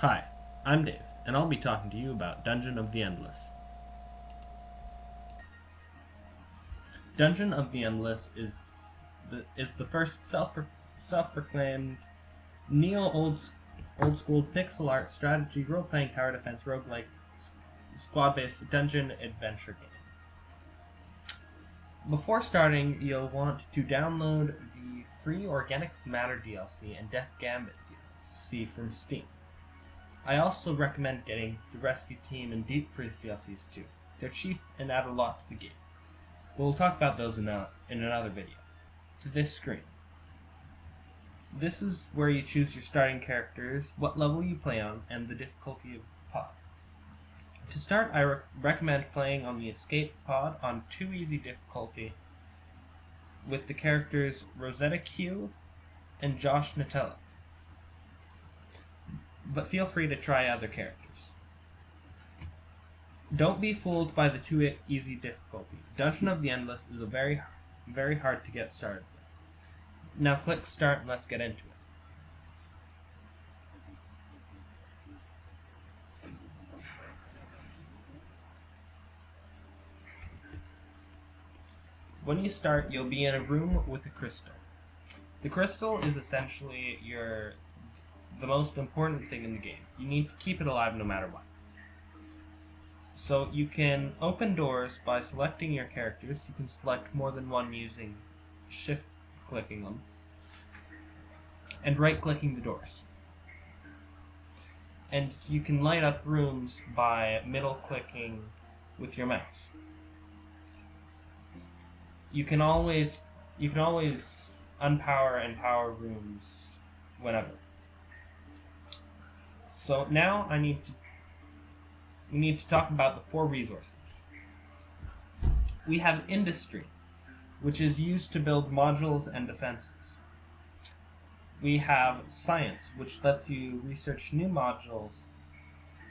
Hi, I'm Dave, and I'll be talking to you about Dungeon of the Endless. Dungeon of the Endless is the first self-proclaimed old school pixel art strategy role-playing tower defense roguelike squad-based dungeon adventure game. Before starting, you'll want to download the free Organics Matter DLC and Death Gambit DLC from Steam. I also recommend getting the Rescue Team and Deep Freeze DLCs too. They're cheap and add a lot to the game. We'll talk about those in another video. To this screen. This is where you choose your starting characters, what level you play on, and the difficulty of the pod. To start, I recommend playing on the Escape pod on 2 easy difficulty with the characters Rosetta Q and Josh Nutella. But feel free to try other characters. Don't be fooled by the 2 easy difficulty. Dungeon of the Endless is very hard to get started with. Now click start and let's get into it. When you start, you'll be in a room with a crystal. The crystal is essentially the most important thing in the game. You need to keep it alive no matter what. So you can open doors by selecting your characters. You can select more than one using shift clicking them and right clicking the doors. And you can light up rooms by middle clicking with your mouse. You can always unpower and power rooms whenever. So now we need to talk about the 4 resources. We have Industry, which is used to build modules and defenses. We have Science, which lets you research new modules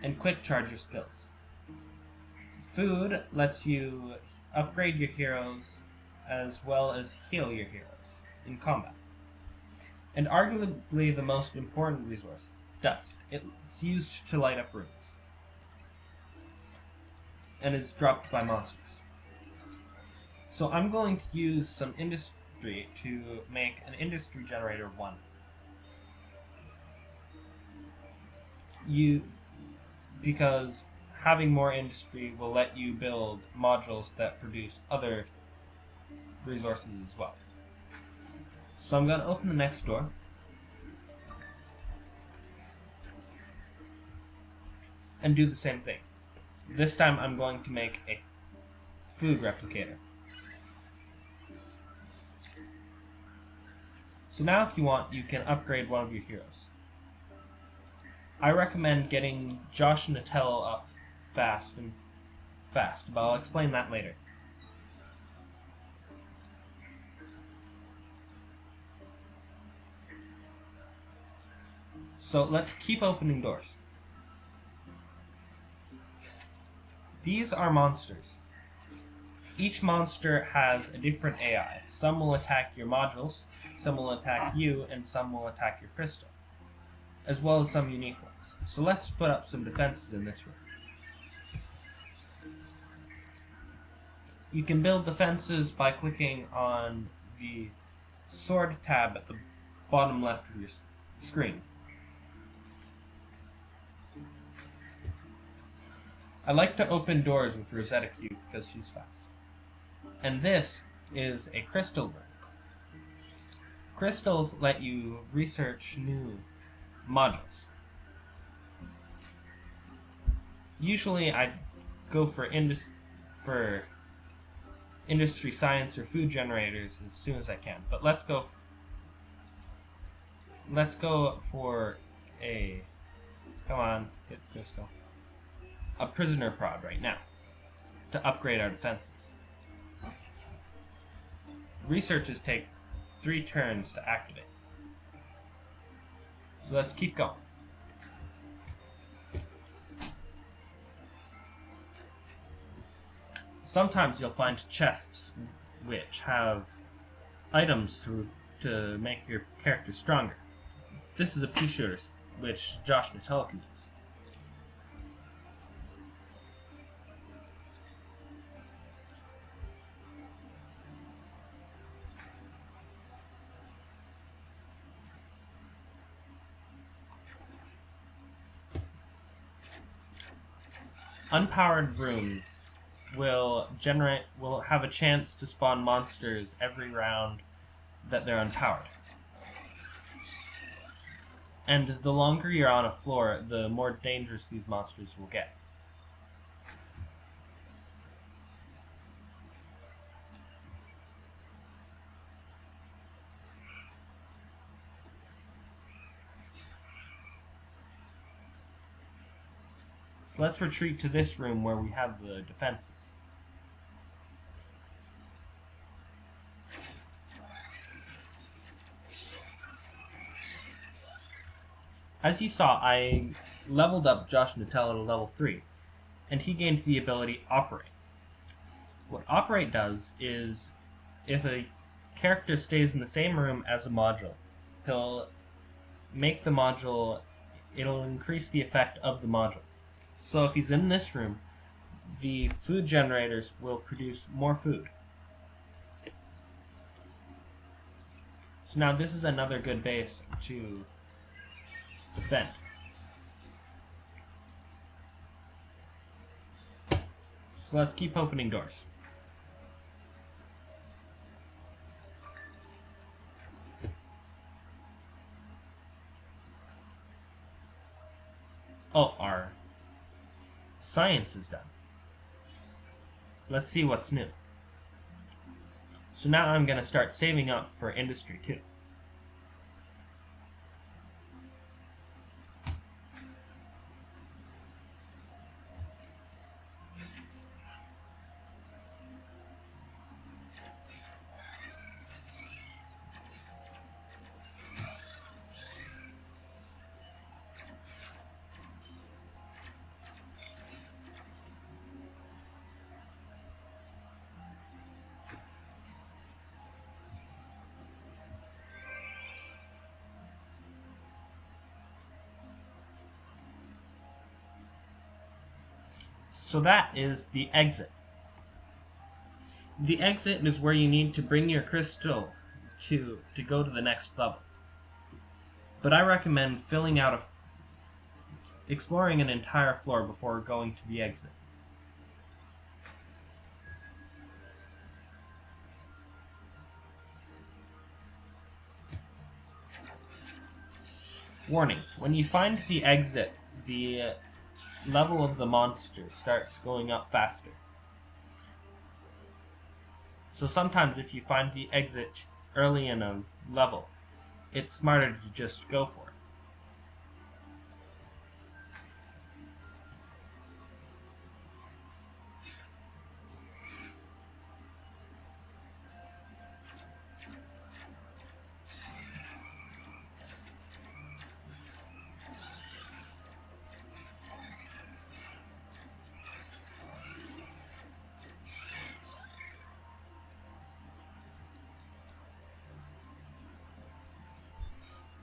and quick charge your skills. Food lets you upgrade your heroes as well as heal your heroes in combat. And arguably the most important resource, Dust. It's used to light up rooms and is dropped by monsters. So I'm going to use some Industry to make an Industry Generator 1. Because having more Industry will let you build modules that produce other resources as well. So I'm going to open the next door. And do the same thing. This time I'm going to make a food replicator. So now if you want, you can upgrade one of your heroes. I recommend getting Josh Nutella up fast, but I'll explain that later. So let's keep opening doors. These are monsters. Each monster has a different AI. Some will attack your modules, some will attack you, and some will attack your crystal, as well as some unique ones. So let's put up some defenses in this room. You can build defenses by clicking on the sword tab at the bottom left of your screen. I like to open doors with Rosetta Q because she's fast. And this is a crystal room. Crystals let you research new modules. Usually I go for industry science or food generators as soon as I can. But let's go for hit crystal. A prisoner prod right now to upgrade our defenses. Researches take 3 turns to activate. So let's keep going. Sometimes you'll find chests which have items to make your character stronger. This is a pea shooter which Josh Nutella can use. unpowered rooms will have a chance to spawn monsters every round that they're unpowered. And the longer you're on a floor, the more dangerous these monsters will get. So let's retreat to this room where we have the defenses. As you saw, I leveled up Josh Natella to level 3, and he gained the ability Operate. What Operate does is, if a character stays in the same room as a module, he'll make the module, it'll increase the effect of the module. So if he's in this room, the food generators will produce more food. So now this is another good base to defend. So let's keep opening doors. Oh, our science is done. Let's see what's new. So now I'm going to start saving up for Industry 2. So that is the exit. The exit is where you need to bring your crystal to go to the next level. But I recommend exploring an entire floor before going to the exit. Warning, when you find the exit, the level of the monster starts going up faster. So sometimes if you find the exit early in a level, it's smarter to just go for it.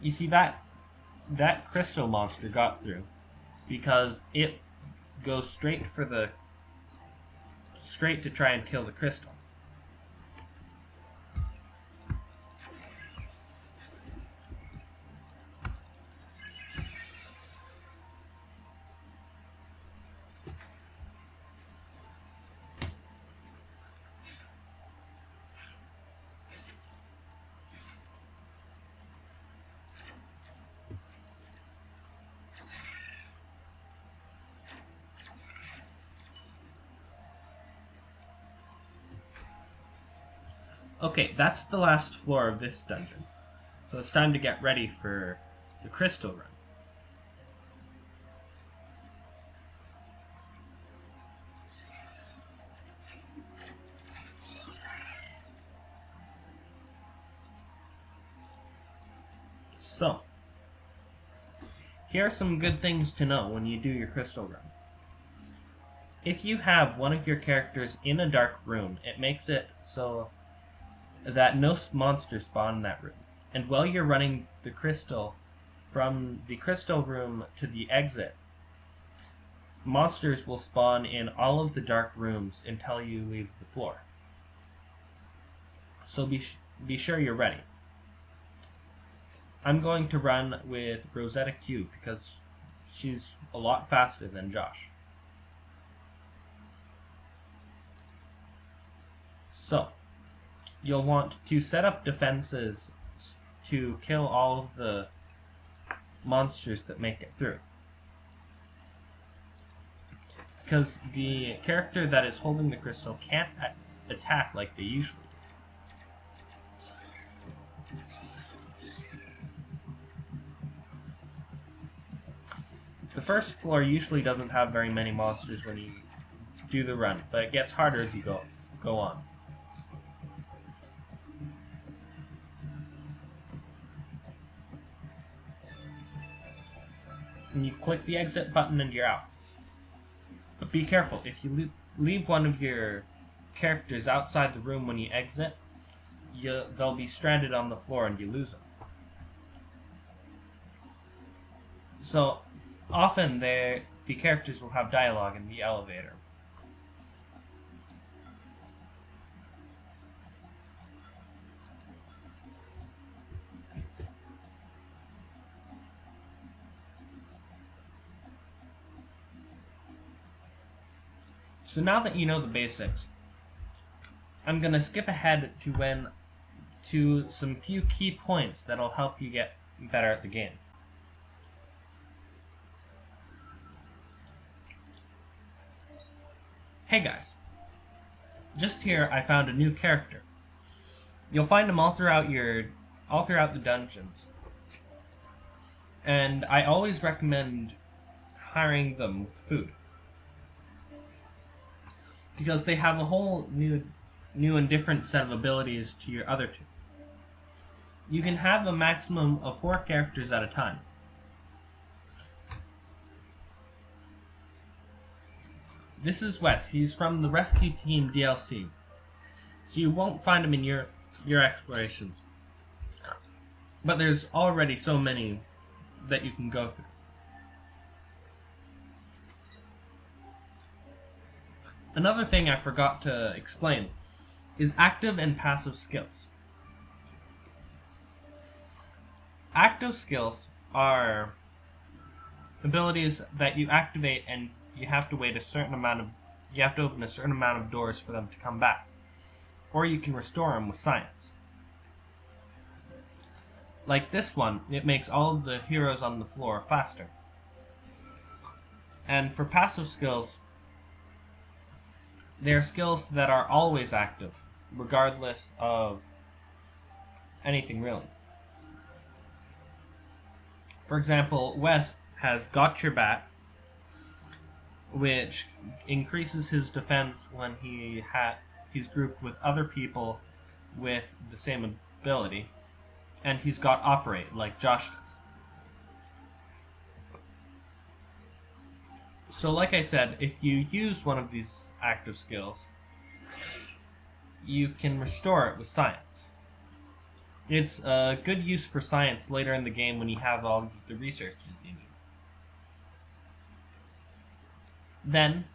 You see, that crystal monster got through because it goes straight to try and kill the crystal. Okay, that's the last floor of this dungeon. So it's time to get ready for the crystal run. So, here are some good things to know when you do your crystal run. If you have one of your characters in a dark room, it makes it so that no monsters spawn in that room. And while you're running the crystal from the crystal room to the exit, monsters will spawn in all of the dark rooms until you leave the floor. So be sure you're ready. I'm going to run with Rosetta Q because she's a lot faster than Josh. So, you'll want to set up defenses to kill all of the monsters that make it through. Because the character that is holding the crystal can't attack like they usually do. The first floor usually doesn't have very many monsters when you do the run, but it gets harder as you go on. And you click the exit button and you're out. But be careful, if you leave one of your characters outside the room when you exit, they'll be stranded on the floor and you lose them. So, often the characters will have dialogue in the elevator. So now that you know the basics, I'm going to skip ahead to some few key points that'll help you get better at the game. Hey guys, just here I found a new character. You'll find them all throughout the dungeons. And I always recommend hiring them with food, because they have a whole new and different set of abilities to your other two. You can have a maximum of 4 characters at a time. This is Wes. He's from the Rescue Team DLC, so you won't find him in your explorations. But there's already so many that you can go through. Another thing I forgot to explain is active and passive skills. Active skills are abilities that you activate and you have to open a certain amount of doors for them to come back. Or you can restore them with science. Like this one, it makes all of the heroes on the floor faster. And for passive skills, they are skills that are always active, regardless of anything really. For example, Wes has Got Your Back, which increases his defense when he's grouped with other people with the same ability. And he's got Operate, like Josh does. So like I said, if you use one of these active skills, you can restore it with science. It's a good use for science later in the game when you have all the researches you need. Then,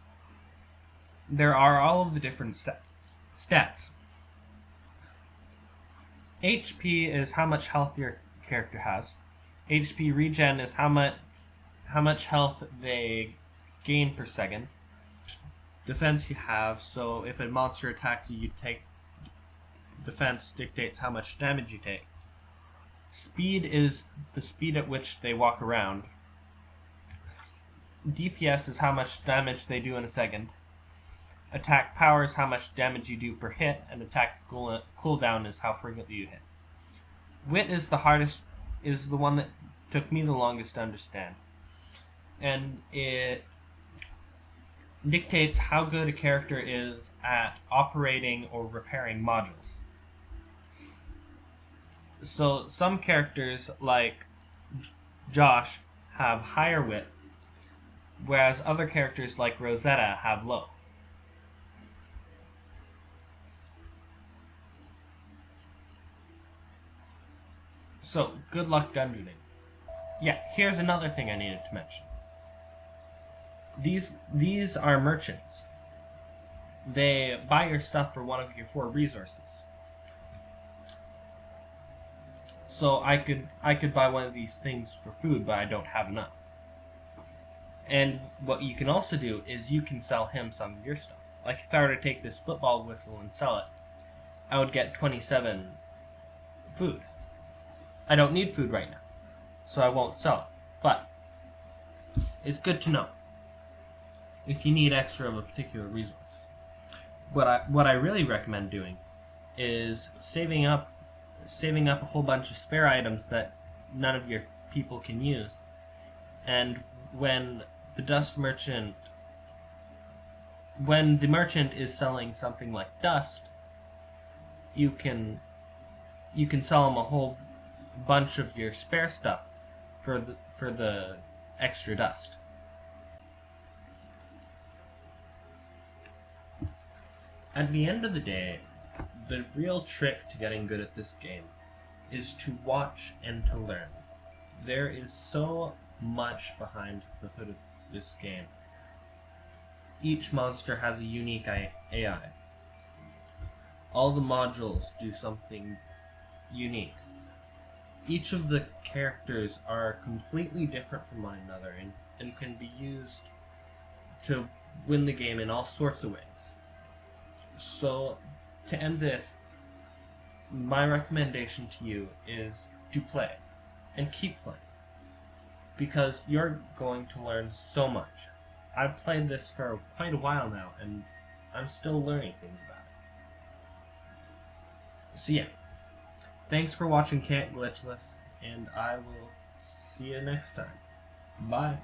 there are all of the different stats. HP is how much health your character has. HP regen is how much health they gain per second. Defense you have, so if a monster attacks you, you take defense dictates how much damage you take. Speed is the speed at which they walk around. DPS is how much damage they do in a second. Attack power is how much damage you do per hit, and attack cooldown is how frequently you hit. Wit is the one that took me the longest to understand. And it dictates how good a character is at operating or repairing modules. So some characters, like Josh, have higher wit, whereas other characters like Rosetta have low. So, good luck dungeoning. Yeah, here's another thing I needed to mention. These are merchants. They buy your stuff for one of your 4 resources. So I could buy one of these things for food, but I don't have enough. And what you can also do is you can sell him some of your stuff. Like if I were to take this football whistle and sell it, I would get 27 food. I don't need food right now, so I won't sell it. But it's good to know if you need extra of a particular resource. What I really recommend doing is saving up a whole bunch of spare items that none of your people can use. And when the merchant is selling something like dust, you can sell them a whole bunch of your spare stuff for the extra dust. At the end of the day, the real trick to getting good at this game is to watch and to learn. There is so much behind the hood of this game. Each monster has a unique AI. All the modules do something unique. Each of the characters are completely different from one another and can be used to win the game in all sorts of ways. So, to end this, my recommendation to you is to play, and keep playing, because you're going to learn so much. I've played this for quite a while now, and I'm still learning things about it. So yeah, thanks for watching Can't Glitchless, and I will see you next time. Bye.